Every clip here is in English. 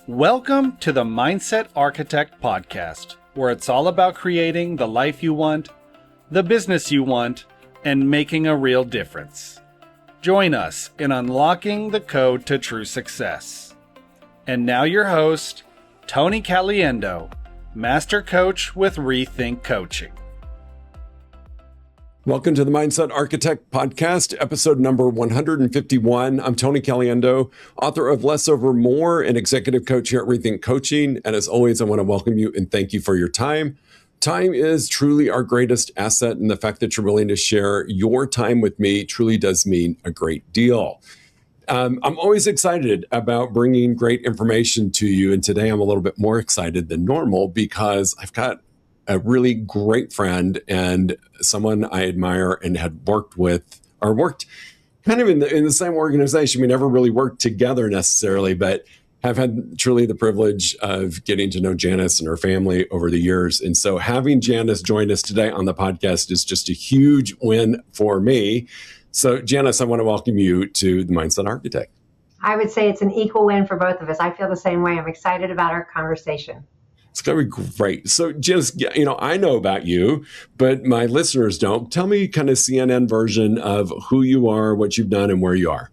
Welcome to the Mindset Architect Podcast, where it's all about creating the life you want, the business you want, and making a real difference. Join us in unlocking the code to true success. And now your host, Tony Caliendo, Master Coach with Rethink Coaching. Welcome to the Mindset Architect Podcast, episode number 151. I'm Tony Caliendo, author of Less Over More and executive coach here at Rethink Coaching. And as always, I want to welcome you and thank you for your time. Time is truly our greatest asset, and the fact that you're willing to share your time with me truly does mean a great deal. I'm always excited about bringing great information to you, and today I'm a little bit more excited than normal because I've got a really great friend and someone I admire and had worked kind of in the same organization. We never really worked together necessarily, but have had truly the privilege of getting to know Janis and her family over the years. And so having Janis join us today on the podcast is just a huge win for me. So Janis, I want to welcome you to the Mindset Architect. I would say it's an equal win for both of us. I feel the same way. I'm excited about our conversation. It's going to be great. So just, I know about you, but my listeners don't. Tell me kind of CNN version of who you are, what you've done, and where you are.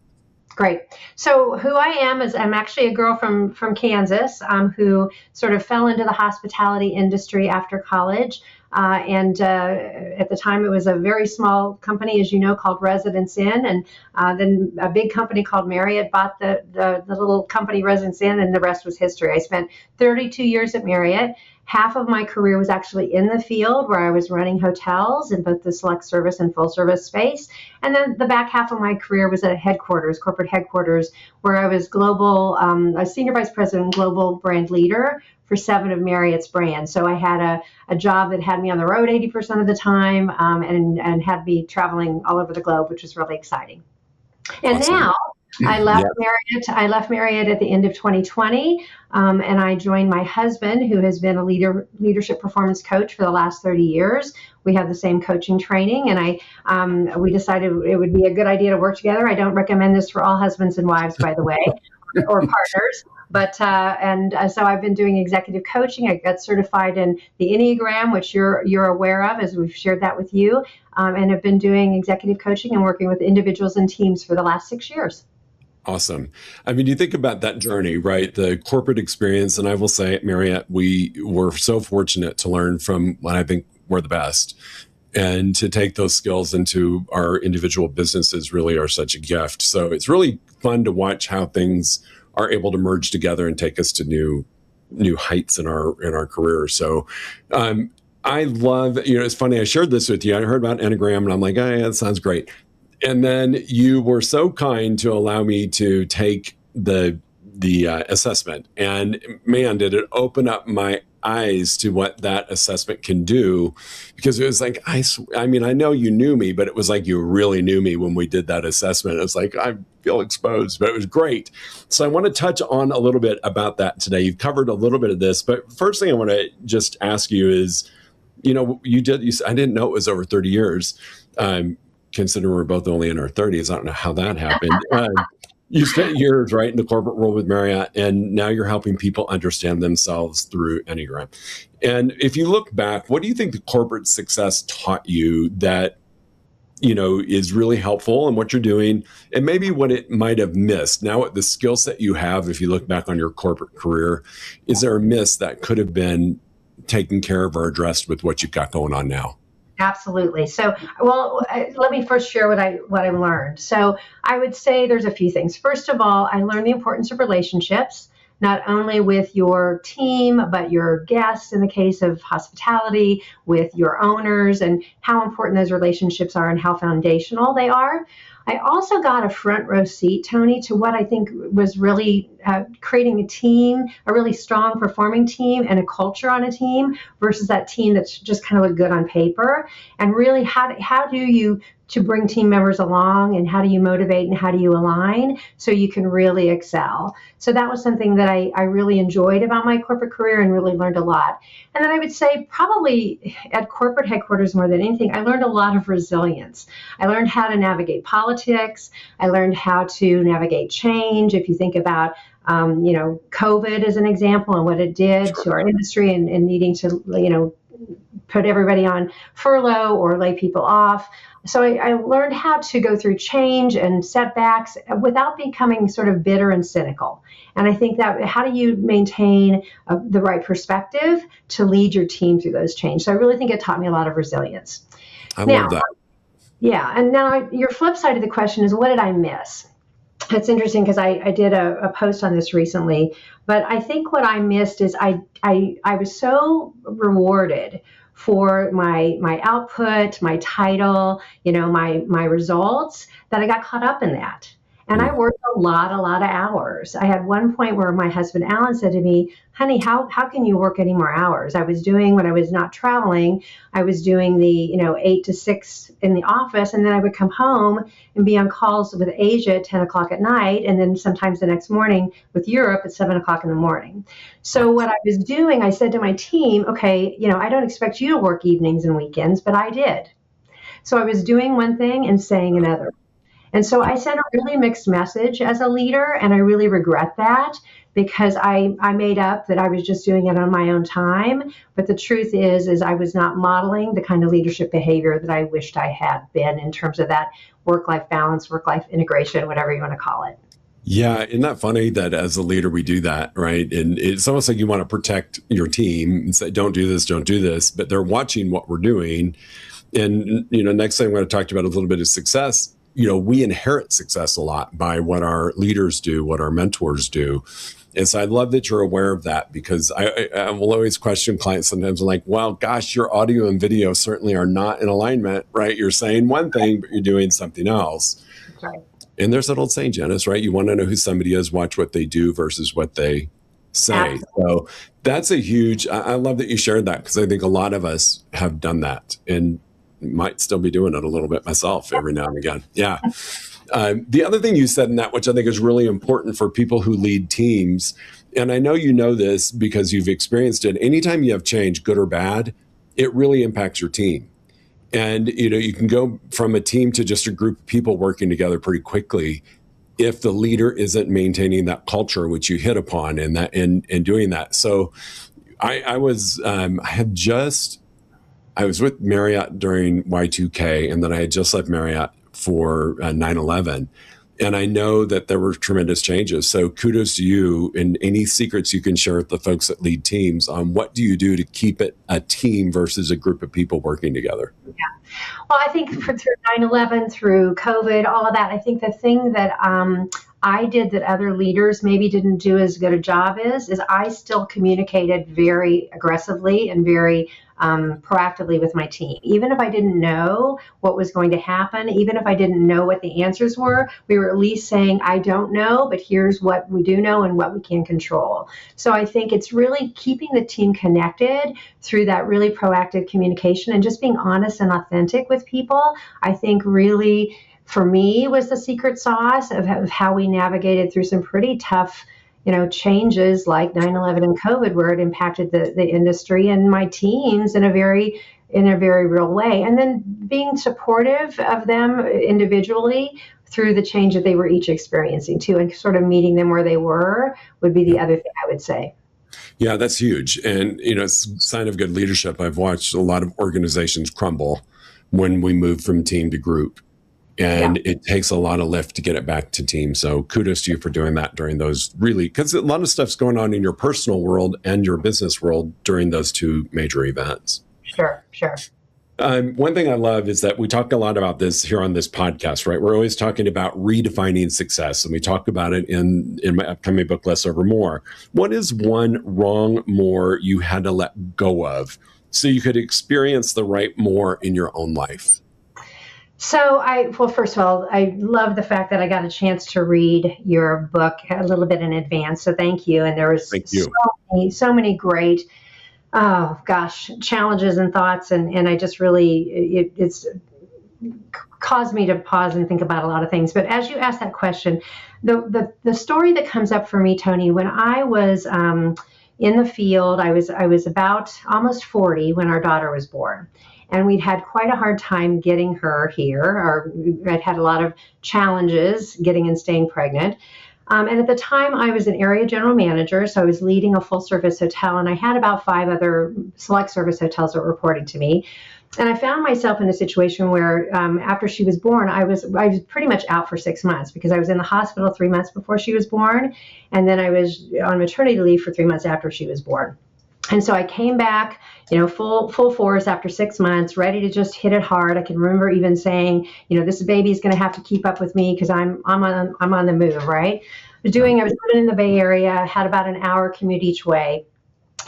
Great. So who I am is I'm actually a girl from Kansas who sort of fell into the hospitality industry after college. And at the time, it was a very small company, as you know, called Residence Inn. And then a big company called Marriott bought the little company Residence Inn, and the rest was history. I spent 32 years at Marriott. Half of my career was actually in the field where I was running hotels in both the select service and full service space. And then the back half of my career was at headquarters, corporate headquarters, where I was global, a senior vice president, global brand leader for 7 of Marriott's brands. So I had a job that had me on the road 80% of the time and had me traveling all over the globe, which was really exciting. And awesome. Now I left Marriott. I left Marriott at the end of 2020, and I joined my husband, who has been a leadership performance coach for the last 30 years. We have the same coaching training, and we decided it would be a good idea to work together. I don't recommend this for all husbands and wives, by the way, or partners. But so I've been doing executive coaching. I got certified in the Enneagram, which you're aware of, as we've shared that with you, and have been doing executive coaching and working with individuals and teams for the last 6 years. Awesome. I mean, you think about that journey, right? The corporate experience, and I will say at Marriott, we were so fortunate to learn from what I think were the best. And to take those skills into our individual businesses really are such a gift. So it's really fun to watch how things are able to merge together and take us to new heights in our careers. So I love, it's funny, I shared this with you. I heard about Enneagram and I'm like, oh, yeah, that sounds great. And then you were so kind to allow me to take the assessment. And man, did it open up my eyes to what that assessment can do. Because it was like, I mean, I know you knew me, but it was like you really knew me when we did that assessment. It was like, I feel exposed, but it was great. So I want to touch on a little bit about that today. You've covered a little bit of this, but first thing I want to just ask you is, I didn't know it was over 30 years. Considering we're both only in our 30s, I don't know how that happened. You spent years right in the corporate world with Marriott, and now you're helping people understand themselves through Enneagram. And if you look back, what do you think the corporate success taught you that, is really helpful in what you're doing, and maybe what it might have missed? Now, the skill set you have, if you look back on your corporate career, is there a miss that could have been taken care of or addressed with what you've got going on now? Absolutely. So, let me first share what I learned. So I would say there's a few things. First of all, I learned the importance of relationships, not only with your team, but your guests in the case of hospitality, with your owners, and how important those relationships are and how foundational they are. I also got a front row seat, Tony, to what I think was really creating a team, a really strong performing team and a culture on a team versus that team that's just kind of look good on paper. And really, how do you to bring team members along, and how do you motivate and how do you align so you can really excel? So that was something that I really enjoyed about my corporate career and really learned a lot. And then I would say probably at corporate headquarters more than anything, I learned a lot of resilience. I learned how to navigate politics. I learned how to navigate change. If you think about COVID is an example and what it did to our industry and needing to, put everybody on furlough or lay people off. So I learned how to go through change and setbacks without becoming sort of bitter and cynical. And I think that how do you maintain the right perspective to lead your team through those changes? So I really think it taught me a lot of resilience. I love that. Yeah. And now your flip side of the question is, what did I miss? It's interesting because I did a post on this recently, but I think what I missed is I was so rewarded for my output, my title, my results, that I got caught up in that. And I worked a lot of hours. I had one point where my husband, Alan, said to me, honey, how can you work any more hours? I was doing, when I was not traveling, I was doing the, 8 to 6 in the office. And then I would come home and be on calls with Asia at 10 o'clock at night. And then sometimes the next morning with Europe at 7 o'clock in the morning. So what I was doing, I said to my team, okay, I don't expect you to work evenings and weekends, but I did. So I was doing one thing and saying another. And so I sent a really mixed message as a leader, and I really regret that because I made up that I was just doing it on my own time. But the truth is I was not modeling the kind of leadership behavior that I wished I had been in terms of that work-life balance, work-life integration, whatever you want to call it. Yeah, isn't that funny that as a leader we do that, right? And it's almost like you want to protect your team and say, don't do this, but they're watching what we're doing. And, next thing I'm going to talk to you about a little bit is success. We inherit success a lot by what our leaders do, what our mentors do. And so I love that you're aware of that, because I will always question clients sometimes. I'm like, well, gosh, your audio and video certainly are not in alignment, right? You're saying one thing, but you're doing something else. That's right. And there's that old saying, Janis, right? You want to know who somebody is, watch what they do versus what they say. Absolutely. So that's a huge, I love that you shared that, because I think a lot of us have done that and might still be doing it a little bit myself every now and again. Yeah. The other thing you said in that, which I think is really important for people who lead teams, and I know you know this because you've experienced it, anytime you have change, good or bad, it really impacts your team. And, you can go from a team to just a group of people working together pretty quickly if the leader isn't maintaining that culture, which you hit upon in doing that. So I was with Marriott during Y2K, and then I had just left Marriott for 9/11. And I know that there were tremendous changes. So kudos to you, and any secrets you can share with the folks that lead teams on what do you do to keep it a team versus a group of people working together? Yeah. Well, I think through 9/11, through COVID, all of that, I think the thing that I did that other leaders maybe didn't do as good a job is I still communicated very aggressively and very proactively with my team. Even if I didn't know what was going to happen, even if I didn't know what the answers were, we were at least saying, I don't know, but here's what we do know and what we can control. So I think it's really keeping the team connected through that really proactive communication and just being honest and authentic with people. I think really, for me, was the secret sauce of how we navigated through some pretty tough changes like 9/11 and COVID, where it impacted the industry and my teams in a very real way. And then being supportive of them individually through the change that they were each experiencing too, and sort of meeting them where they were would be the other thing I would say. Yeah, that's huge. And, it's a sign of good leadership. I've watched a lot of organizations crumble when we move from team to group. And it takes a lot of lift to get it back to team. So kudos to you for doing that during those because a lot of stuff's going on in your personal world and your business world during those two major events. Sure. One thing I love is that we talk a lot about this here on this podcast, right? We're always talking about redefining success, and we talk about it in my upcoming book, Less Over More. What is one wrong more you had to let go of so you could experience the right more in your own life? So first of all, I love the fact that I got a chance to read your book a little bit in advance. So thank you. And there was so many great, challenges and thoughts. And I just really, it's caused me to pause and think about a lot of things. But as you asked that question, the story that comes up for me, Tony, when I was in the field, I was about almost 40 when our daughter was born. And we'd had quite a hard time getting her here, or I'd had a lot of challenges getting and staying pregnant. And at the time, I was an area general manager, so I was leading a full-service hotel, and I had about 5 other select service hotels that were reporting to me. And I found myself in a situation where after she was born, I was pretty much out for 6 months because I was in the hospital 3 months before she was born. And then I was on maternity leave for 3 months after she was born. And so I came back, full force after 6 months, ready to just hit it hard. I can remember even saying, this baby is going to have to keep up with me because I'm on the move, right? I was living in the Bay Area, had about an hour commute each way.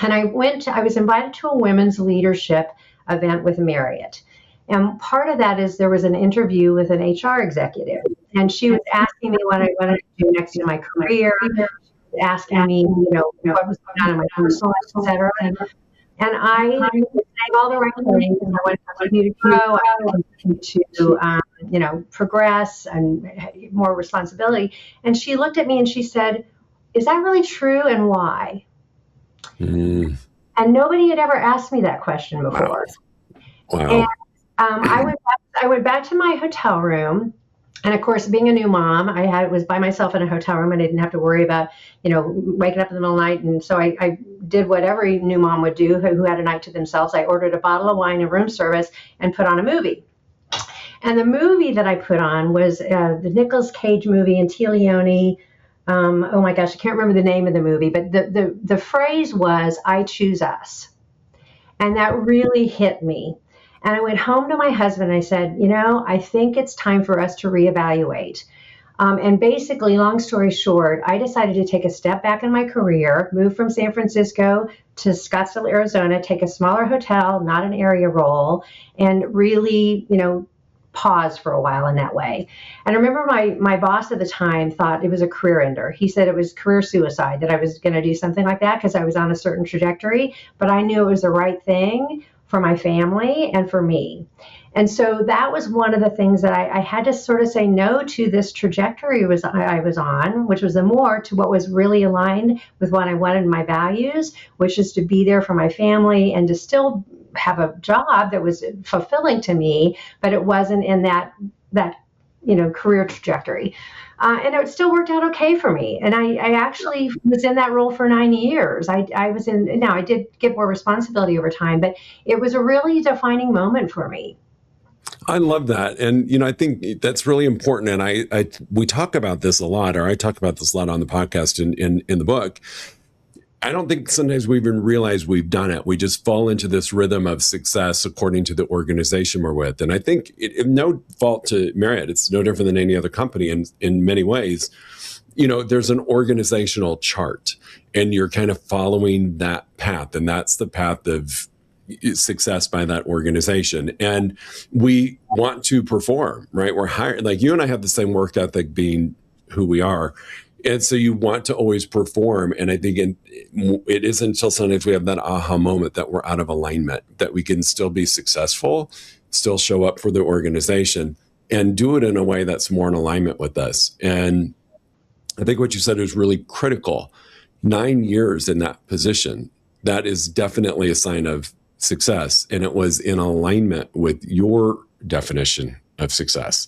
And I was invited to a women's leadership event with Marriott. And part of that is there was an interview with an HR executive, and she was asking me what I wanted to do next in my career, asking me, what was going on in my personal life, et cetera. And I was saying all the right things. I wanted to continue to grow, I wanted to progress and more responsibility. And she looked at me and she said, "Is that really true, and why?" Mm. And nobody had ever asked me that question before. Wow. And I went back to my hotel room. And of course, being a new mom, was by myself in a hotel room, and I didn't have to worry about, waking up in the middle of the night. And so I did what every new mom would do who had a night to themselves. I ordered a bottle of wine and room service and put on a movie. And the movie that I put on was the Nicolas Cage movie, and Caliendo. Oh my gosh, I can't remember the name of the movie, but the phrase was, "I choose us." And that really hit me. And I went home to my husband and I said, I think it's time for us to reevaluate. And basically, long story short, I decided to take a step back in my career, move from San Francisco to Scottsdale, Arizona, take a smaller hotel, not an area role, and really, pause for a while in that way. And I remember my boss at the time thought it was a career ender. He said it was career suicide, that I was going to do something like that because I was on a certain trajectory, but I knew it was the right thing for my family and for me. And so that was one of the things that I had to sort of say no to this trajectory I was on, which was more to what was really aligned with what I wanted in my values, which is to be there for my family and to still have a job that was fulfilling to me, but it wasn't in that career trajectory. And it still worked out okay for me. And I actually was in that role for 9 years. I did get more responsibility over time, but it was a really defining moment for me. I love that. And, I think that's really important. And we talk about this a lot, or I talk about this a lot on the podcast in the book. I don't think sometimes we even realize we've done it. We just fall into this rhythm of success according to the organization we're with. And I think no fault to Marriott, it's no different than any other company in many ways. There's an organizational chart and you're kind of following that path. And that's the path of success by that organization. And we want to perform, right? We're hired, like you and I have the same work ethic being who we are. And so you want to always perform. And I think it isn't until sometimes we have that aha moment that we're out of alignment, that we can still be successful, still show up for the organization and do it in a way that's more in alignment with us. And I think what you said is really critical. 9 years in that position, that is definitely a sign of success. And it was in alignment with your definition of success.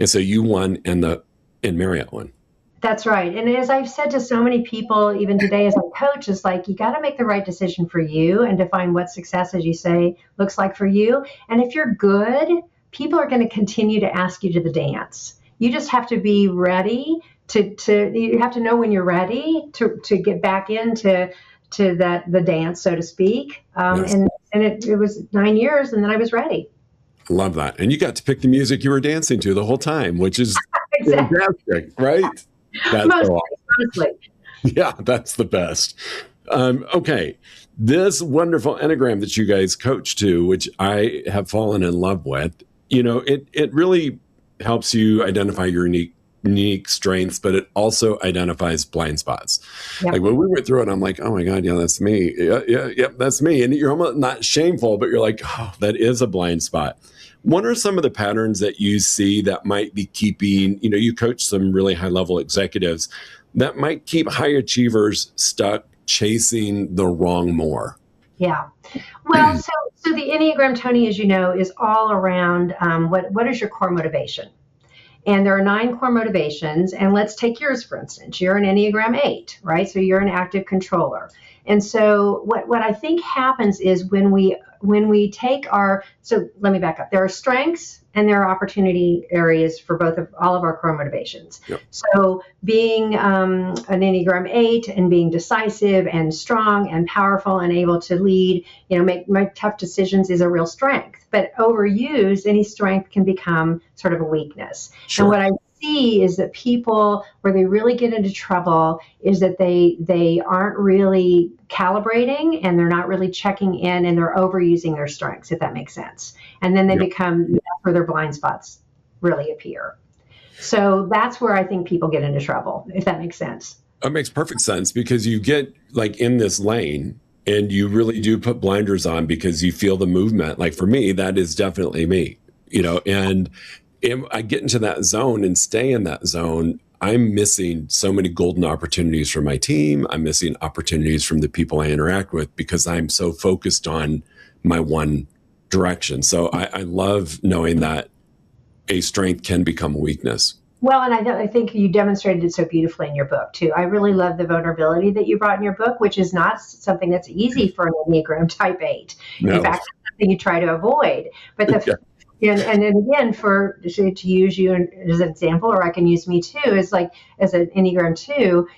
And so you won and Marriott won. That's right. And as I've said to so many people, even today as a coach, is like, you got to make the right decision for you and define what success, as you say, looks like for you. And if you're good, people are going to continue to ask you to the dance. You just have to be ready you have to know when you're ready to get back into the dance, so to speak. Yes. And it was 9 years, and then I was ready. Love that. And you got to pick the music you were dancing to the whole time, which is fantastic, right? That's mostly. Yeah, that's the best. Okay. This wonderful Enneagram that you guys coach to, which I have fallen in love with, it really helps you identify your unique strengths, but it also identifies blind spots. Yep. Like when we went through it, I'm like, oh my God, yeah, that's me. Yeah, that's me. And you're almost not shameful, but you're like, oh, that is a blind spot. What are some of the patterns that you see that might be keeping, you coach some really high level executives that might keep high achievers stuck chasing the wrong more? Yeah. Well, so the Enneagram, Tony, as you know, is all around what is your core motivation? And there are 9 core motivations. And let's take yours, for instance. You're an Enneagram 8, right? So you're an active controller. And so what I think happens is when we take so let me back up. There are strengths and there are opportunity areas for all of our core motivations. Yep. So being an Enneagram 8 and being decisive and strong and powerful and able to lead, make tough decisions is a real strength. But overused, any strength can become sort of a weakness. Sure. And what I see is that people, where they really get into trouble, is that they aren't really calibrating and they're not really checking in, and they're overusing their strengths, if that makes sense. And then they become, that's where their blind spots really appear. So that's where I think people get into trouble, if that makes sense. It makes perfect sense, because you get like in this lane and you really do put blinders on because you feel the movement. Like for me, that is definitely me, and if I get into that zone and stay in that zone, I'm missing so many golden opportunities from my team. I'm missing opportunities from the people I interact with because I'm so focused on my one direction. So I love knowing that a strength can become a weakness. Well, and I think you demonstrated it so beautifully in your book, too. I really love the vulnerability that you brought in your book, which is not something that's easy for an Enneagram type 8. No. In fact, it's something you try to avoid. But and then again, to use you as an example, or I can use me too, is like as an Enneagram 2,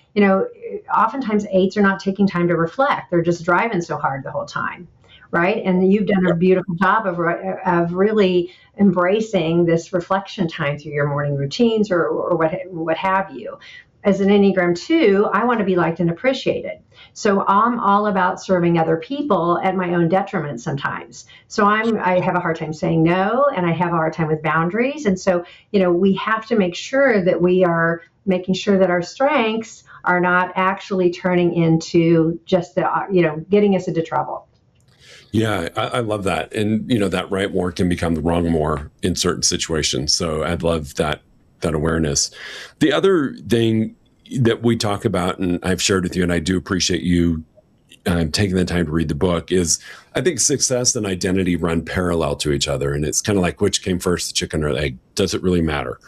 oftentimes 8s are not taking time to reflect. They're just driving so hard the whole time. Right. And you've done a beautiful job of really embracing this reflection time through your morning routines or what have you. As an Enneagram 2, I want to be liked and appreciated. So I'm all about serving other people at my own detriment sometimes. So I have a hard time saying no, and I have a hard time with boundaries. And so, we have to make sure that we are making sure that our strengths are not actually turning into just getting us into trouble. Yeah, I love that. And, that right more can become the wrong more in certain situations. So I love that awareness. The other thing that we talk about, and I've shared with you, and I do appreciate you taking the time to read the book, is I think success and identity run parallel to each other. And it's kind of like, which came first, the chicken or the egg? Does it really matter?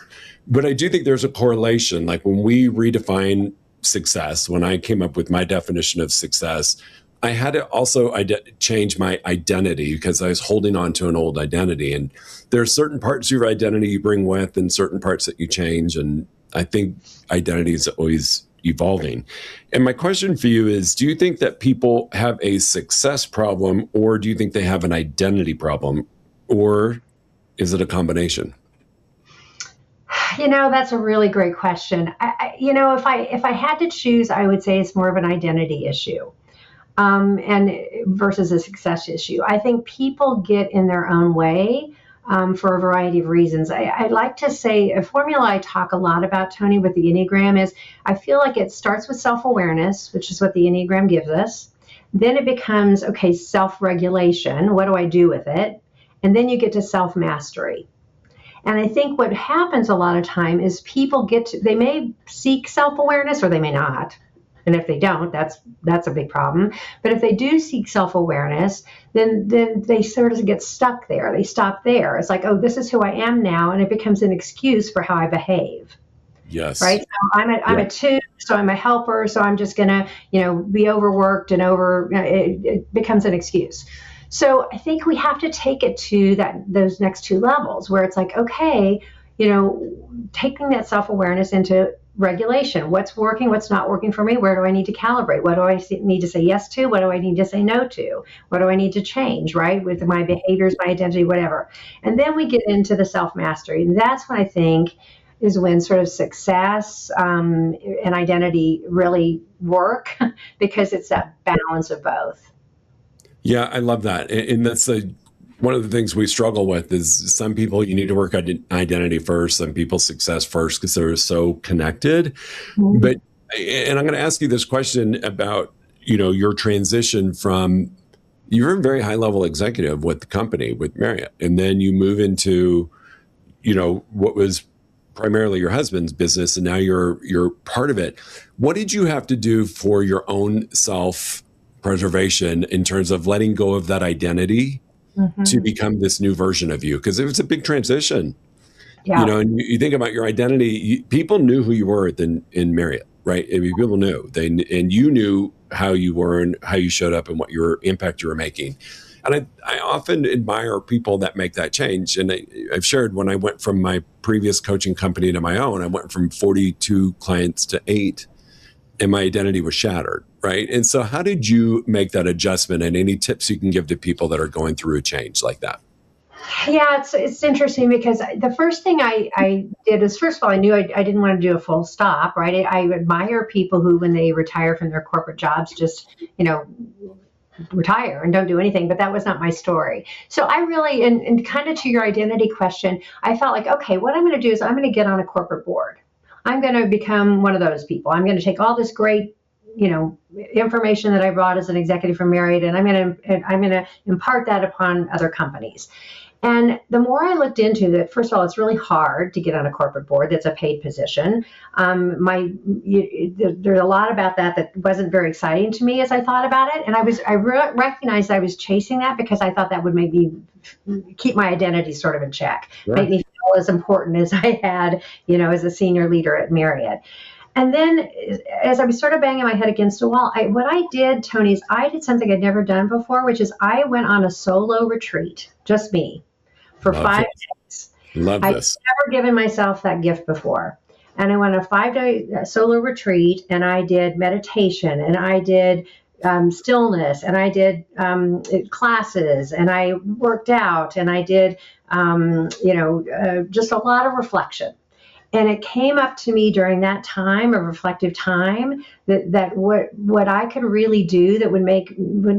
But I do think there's a correlation. Like when we redefine success, when I came up with my definition of success, I had to also change my identity because I was holding on to an old identity. And there are certain parts of your identity you bring with and certain parts that you change. And I think identity is always evolving. And my question for you is, do you think that people have a success problem, or do you think they have an identity problem, or is it a combination? That's a really great question. If I had to choose, I would say it's more of an identity issue. And versus a success issue. I think people get in their own way for a variety of reasons. I'd like to say a formula I talk a lot about, Tony, with the Enneagram is I feel like it starts with self-awareness, which is what the Enneagram gives us. Then it becomes, self-regulation. What do I do with it? And then you get to self-mastery. And I think what happens a lot of time is people they may seek self-awareness or they may not. And if they don't, that's a big problem. But if they do seek self-awareness, then they sort of get stuck there. They stop there. It's like, oh, this is who I am now. And it becomes an excuse for how I behave. Yes. Right. So I'm a 2, so I'm a helper. So I'm just going to, be overworked and it becomes an excuse. So I think we have to take it to those next 2 levels where it's like, okay, taking that self-awareness into regulation. What's working? What's not working for me? Where do I need to calibrate? What do I need to say yes to? What do I need to say no to? What do I need to change, right? With my behaviors, my identity, whatever. And then we get into the self-mastery. And that's what I think is when sort of success and identity really work because it's that balance of both. Yeah, I love that. And that's one of the things we struggle with is some people, you need to work on identity first, some people success first because they're so connected. Mm-hmm. And I'm going to ask you this question about, your transition from, you're a very high level executive with the company, with Marriott, and then you move into, what was primarily your husband's business, and now you're part of it. What did you have to do for your own self-preservation in terms of letting go of that identity? Mm-hmm. To become this new version of you? Because it was a big transition. Yeah. And you think about your identity, people knew who you were in Marriott, right? I mean, people knew, and you knew how you were and how you showed up and what your impact you were making. And I often admire people that make that change. And I've shared, when I went from my previous coaching company to my own, I went from 42 clients to 8, and my identity was shattered, right? And so how did you make that adjustment, and any tips you can give to people that are going through a change like that? Yeah, it's interesting because the first thing I did is, first of all, I knew I didn't want to do a full stop, right? I admire people who, when they retire from their corporate jobs, just, retire and don't do anything, but that was not my story. So I really, and kind of to your identity question, I felt like, okay, what I'm going to do is I'm going to get on a corporate board. I'm going to become one of those people. I'm going to take all this great, information that I brought as an executive from Marriott, and I'm going to impart that upon other companies. And the more I looked into that, first of all, it's really hard to get on a corporate board that's a paid position. There's a lot about that wasn't very exciting to me as I thought about it. And I recognized I was chasing that because I thought that would make me keep my identity sort of in check, right. Make me feel as important as I had, as a senior leader at Marriott. And then as I was sort of banging my head against the wall, what I did, Tony, is I did something I'd never done before, which is I went on a solo retreat, just me, for 5 days. Love this. I've never given myself that gift before. And I went on a 5-day solo retreat, and I did meditation, and I did stillness, and I did classes, and I worked out, and I did, just a lot of reflection. And it came up to me during that time of reflective time that what I could really do that would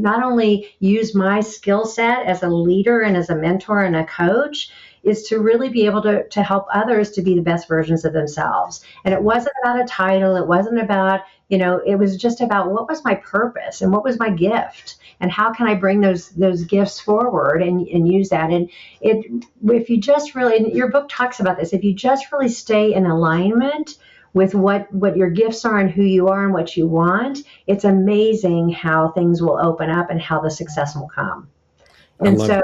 not only use my skill set as a leader and as a mentor and a coach, is to really be able to help others to be the best versions of themselves. And it wasn't about a title. It wasn't about, it was just about what was my purpose and what was my gift and how can I bring those gifts forward and use that. And if you just really, and your book talks about this, if you just really stay in alignment with what your gifts are and who you are and what you want, it's amazing how things will open up and how the success will come. And so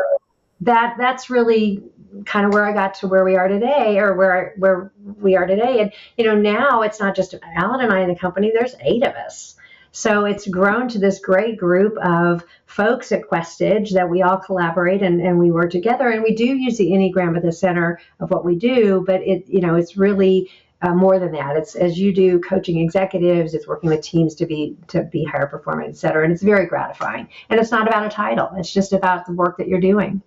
that's really kind of where I got to where we are today, or where we are today. And, now it's not just Alan and I in the company, there's 8 of us. So it's grown to this great group of folks at Questage that we all collaborate and we work together. And we do use the Enneagram at the center of what we do, but it's really more than that. It's, as you do coaching executives, it's working with teams to be higher performing, et cetera. And it's very gratifying. And it's not about a title. It's just about the work that you're doing.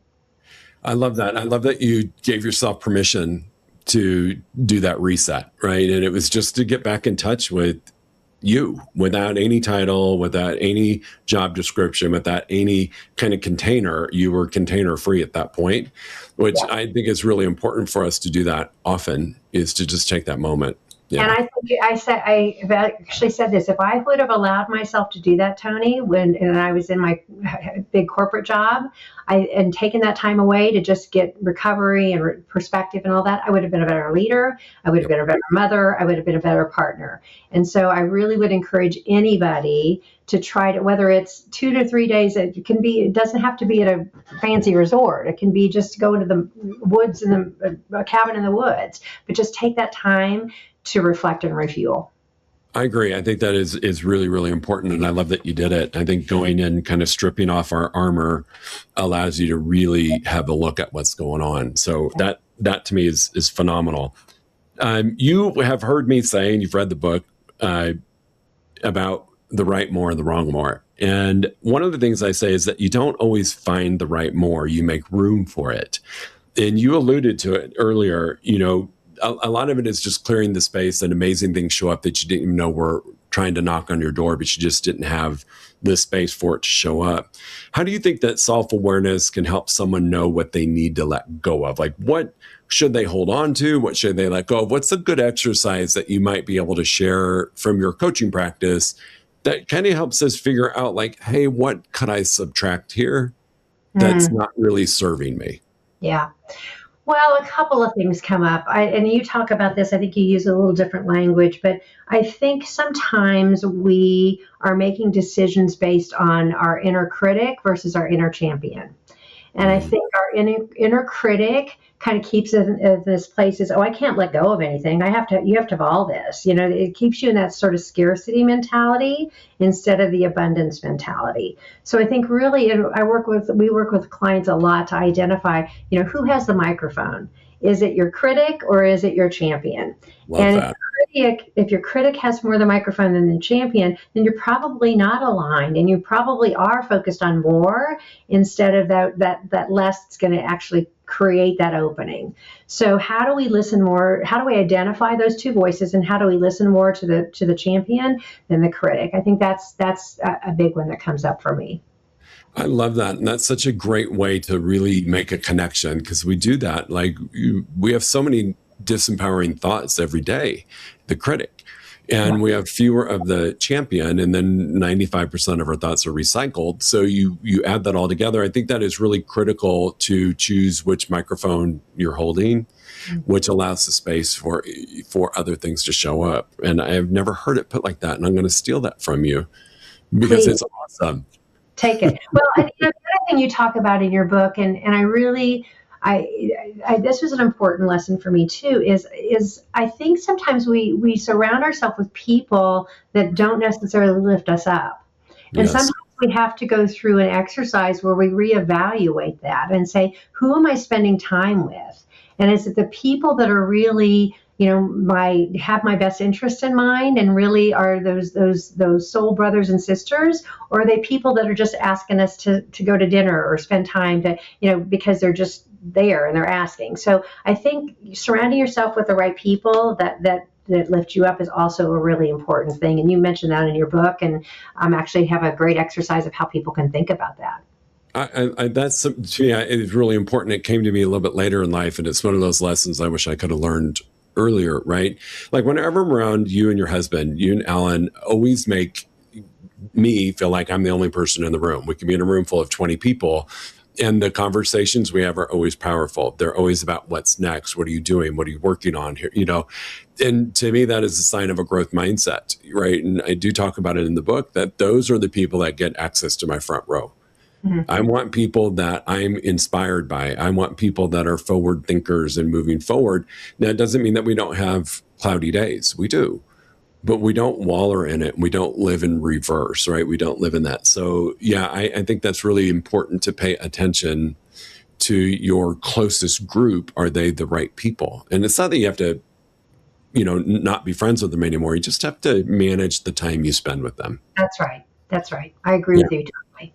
I love that. I love that you gave yourself permission to do that reset, right? And it was just to get back in touch with you without any title, without any job description, without any kind of container. You were container free at that point, which I think is really important for us to do that often, is to just take that moment. Yeah. And I actually said this, if I would have allowed myself to do that, Tony, when I was in my big corporate job, and taken that time away to just get recovery and perspective and all that, I would have been a better leader. I would have been a better mother. I would have been a better partner. And so I really would encourage anybody to try to, whether it's 2 to 3 days, it doesn't have to be at a fancy resort. It can be just go into the woods a cabin in the woods, but just take that time to reflect and refuel. I agree. I think that is really, really important. And I love that you did it. I think going in, kind of stripping off our armor, allows you to really have a look at what's going on. So that to me is phenomenal. You have heard me say, and you've read the book, about the right more and the wrong more. And one of the things I say is that you don't always find the right more, you make room for it. And you alluded to it earlier, a lot of it is just clearing the space, and amazing things show up that you didn't even know were trying to knock on your door, but you just didn't have the space for it to show up. How do you think that self-awareness can help someone know what they need to let go of? Like, what should they hold on to? What should they let go of? What's a good exercise that you might be able to share from your coaching practice that kind of helps us figure out, like, hey, what could I subtract here that's not really serving me? Yeah. Well, a couple of things come up. And you talk about this, I think you use a little different language, but I think sometimes we are making decisions based on our inner critic versus our inner champion. And I think our inner critic kind of keeps it in this place is, oh, I can't let go of anything. You have to have all this. It keeps you in that sort of scarcity mentality instead of the abundance mentality. So I think really we work with clients a lot to identify, who has the microphone. Is it your critic or is it your champion? Love that. If your critic has more of the microphone than the champion, then you're probably not aligned, and you probably are focused on more instead of that less that's going to actually create that opening. So how do we listen more? How do we identify those two voices, and how do we listen more to the champion than the critic? I think that's a big one that comes up for me. I love that. And that's such a great way to really make a connection, because we do that. We have so many disempowering thoughts every day, the critic, and we have fewer of the champion, and then 95% of our thoughts are recycled. So you add that all together. I think that is really critical to choose which microphone you're holding, which allows the space for other things to show up. And I have never heard it put like that. And I'm going to steal that from you because It's awesome. Take it. Well, the other thing you talk about in your book, and I really, this was an important lesson for me too, is I think sometimes we surround ourselves with people that don't necessarily lift us up. And sometimes we have to go through an exercise where we reevaluate that and say, who am I spending time with? And is it the people that are really, have my best interest in mind and really are those soul brothers and sisters, or are they people that are just asking us to go to dinner or spend time to, because they're just there and they're asking. So I think surrounding yourself with the right people that lift you up is also a really important thing. And you mentioned that in your book, and actually have a great exercise of how people can think about that. That's it's really important. It came to me a little bit later in life, and it's one of those lessons I wish I could have learned earlier, right? Like whenever I'm around you and your husband, you and Alan always make me feel like I'm the only person in the room. We can be in a room full of 20 people, and the conversations we have are always powerful. They're always about what's next. What are you doing? What are you working on here? And to me, that is a sign of a growth mindset, right? And I do talk about it in the book that those are the people that get access to my front row. I want people that I'm inspired by. I want people that are forward thinkers and moving forward. Now, it doesn't mean that we don't have cloudy days. We do, but we don't waller in it. We don't live in reverse, right? We don't live in that. So yeah, I think that's really important to pay attention to your closest group. Are they the right people? And it's not that you have to, not be friends with them anymore. You just have to manage the time you spend with them. That's right. I agree with you totally.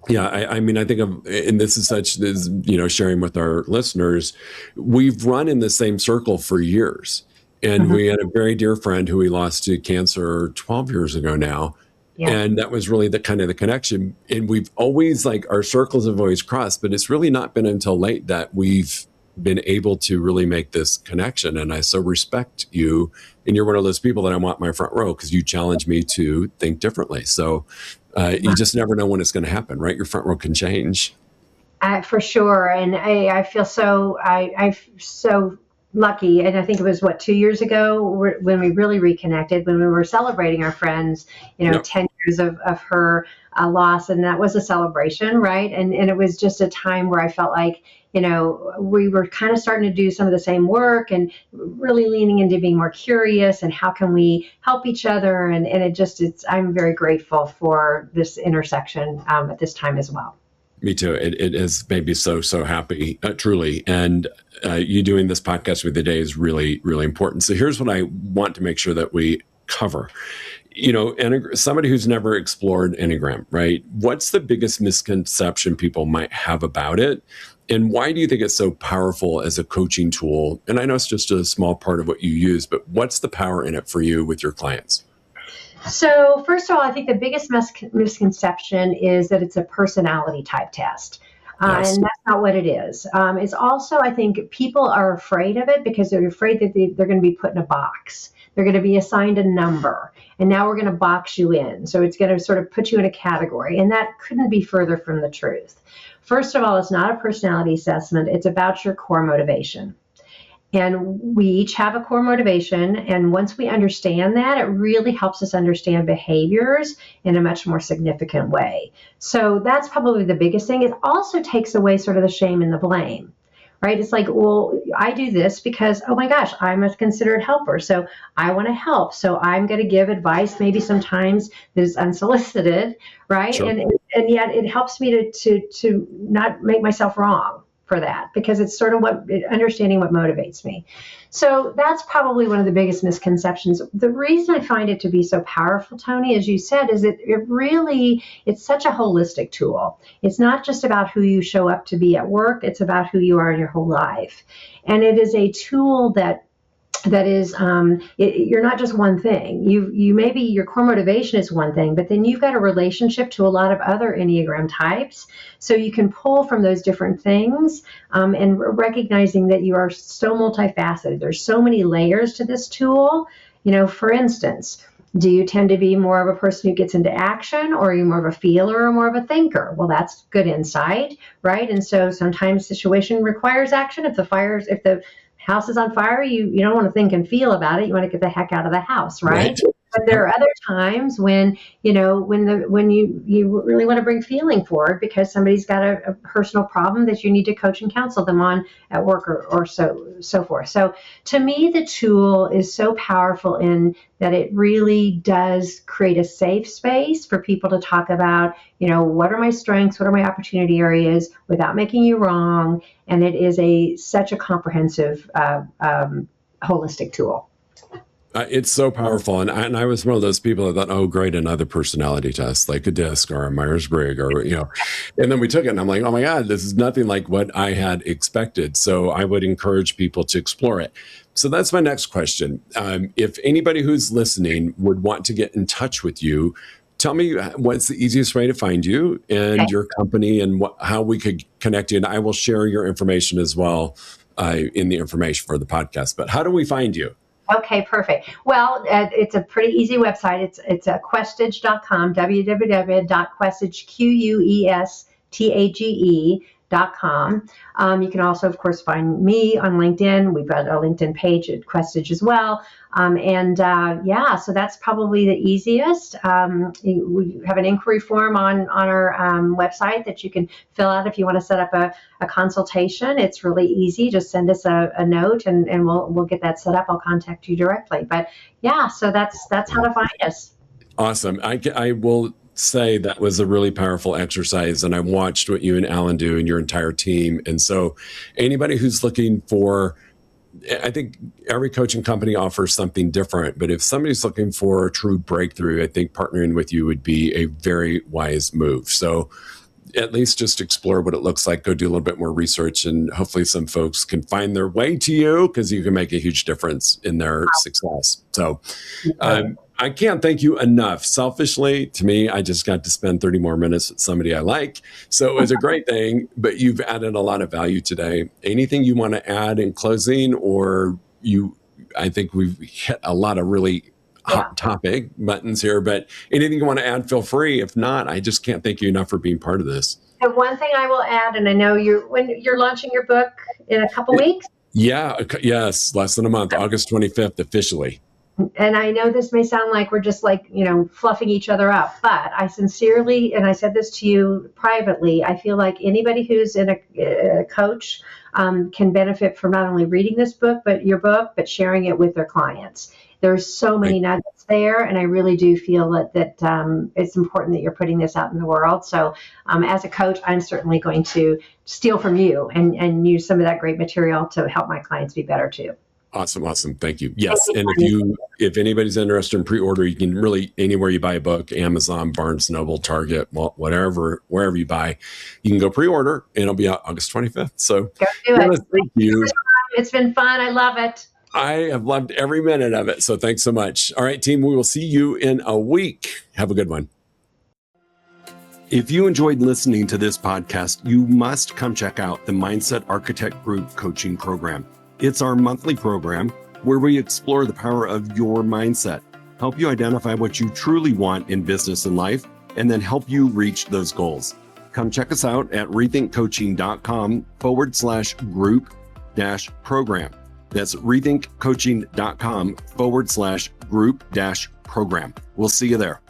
Yeah, I mean, I think and this is sharing with our listeners, we've run in the same circle for years. And we had a very dear friend who we lost to cancer 12 years ago now. Yeah. And that was really the connection. And we've always, our circles have always crossed, but it's really not been until late that we've been able to really make this connection. And I so respect you. And you're one of those people that I want my front row because you challenge me to think differently. So you just never know when it's going to happen, right? Your front row can change. For sure. And I feel I'm so lucky. And I think it was 2 years ago when we really reconnected, when we were celebrating our friends, 10 years of her loss. And that was a celebration, right? And it was just a time where I felt like, we were kind of starting to do some of the same work and really leaning into being more curious and how can we help each other. And I'm very grateful for this intersection at this time as well. Me too. It has made me so happy, truly. And you doing this podcast with today is really, really important. So here's what I want to make sure that we cover. Somebody who's never explored Enneagram, right? What's the biggest misconception people might have about it? And why do you think it's so powerful as a coaching tool? And I know it's just a small part of what you use, but what's the power in it for you with your clients? So first of all, I think the biggest misconception is that it's a personality type test. Yes. And that's not what it is. It's also, I think people are afraid of it because they're afraid that they're going to be put in a box. They're going to be assigned a number. And now we're going to box you in. So it's going to sort of put you in a category. And that couldn't be further from the truth. First of all, it's not a personality assessment. It's about your core motivation. And we each have a core motivation. And once we understand that, it really helps us understand behaviors in a much more significant way. So that's probably the biggest thing. It also takes away sort of the shame and the blame, right? It's like, well, I do this because, oh my gosh, I'm a considerate helper. So I want to help. So I'm going to give advice, maybe sometimes that is unsolicited, right? Sure. And yet it helps me to not make myself wrong for that, because it's sort of understanding what motivates me. So that's probably one of the biggest misconceptions. The reason I find it to be so powerful, Tony, as you said, is it's such a holistic tool. It's not just about who you show up to be at work. It's about who you are in your whole life. And it is a tool that is, you're not just one thing. You maybe your core motivation is one thing, but then you've got a relationship to a lot of other Enneagram types. So you can pull from those different things, and recognizing that you are so multifaceted. There's so many layers to this tool. For instance, do you tend to be more of a person who gets into action, or are you more of a feeler or more of a thinker? Well, that's good insight, right? And so sometimes situation requires action. If the house is on fire, you don't want to think and feel about it. You want to get the heck out of the house, right? But there are other times when you really want to bring feeling forward because somebody's got a personal problem that you need to coach and counsel them on at work or so forth. So to me, the tool is so powerful in that it really does create a safe space for people to talk about, what are my strengths, what are my opportunity areas, without making you wrong. And it is such a comprehensive, holistic tool. It's so powerful. And I was one of those people that thought, oh, great, another personality test, like a DISC or a Myers-Briggs and then we took it and I'm like, oh my God, this is nothing like what I had expected. So I would encourage people to explore it. So that's my next question. If anybody who's listening would want to get in touch with you, tell me what's the easiest way to find you and your company and how we could connect you. And I will share your information as well in the information for the podcast. But how do we find you? Okay, perfect. Well, it's a pretty easy website. It's questage.com, www.questage.com. You can also, of course, find me on LinkedIn. We've got a LinkedIn page at Questage as well. So that's probably the easiest. We have an inquiry form on our website that you can fill out if you want to set up a consultation. It's really easy. Just send us a note and we'll get that set up. I'll contact you directly. But so that's how to find us. Awesome. I will say that was a really powerful exercise, and I watched what you and Alan do and your entire team. And so anybody who's looking for, I think every coaching company offers something different, but if somebody's looking for a true breakthrough, I think partnering with you would be a very wise move. So at least just explore what it looks like, go do a little bit more research, and hopefully some folks can find their way to you because you can make a huge difference in their success. So I can't thank you enough. Selfishly, to me, I just got to spend 30 more minutes with somebody I like. So it was a great thing, but you've added a lot of value today. Anything you want to add in closing, or I think we've hit a lot of really hot topic buttons here, but anything you want to add, feel free. If not, I just can't thank you enough for being part of this. And one thing I will add, and I know when you're launching your book in a couple weeks. Yes, less than a month, August 25th, officially. And I know this may sound like we're just fluffing each other up, but I sincerely, and I said this to you privately, I feel like anybody who's in a coach can benefit from not only reading this book, but sharing it with their clients. There's so many nuggets there, and I really do feel that it's important that you're putting this out in the world. So as a coach, I'm certainly going to steal from you and use some of that great material to help my clients be better too. Awesome. Thank you. Yes. And if anybody's interested in pre-order, you can really, anywhere you buy a book, Amazon, Barnes & Noble, Target, wherever you buy, you can go pre-order, and it'll be out August 25th. So go do it. Thank you. It's been fun. I love it. I have loved every minute of it. So thanks so much. All right, team, we will see you in a week. Have a good one. If you enjoyed listening to this podcast, you must come check out the Mindset Architect Group Coaching Program. It's our monthly program where we explore the power of your mindset, help you identify what you truly want in business and life, and then help you reach those goals. Come check us out at rethinkcoaching.com/group-program. That's rethinkcoaching.com/group-program. We'll see you there.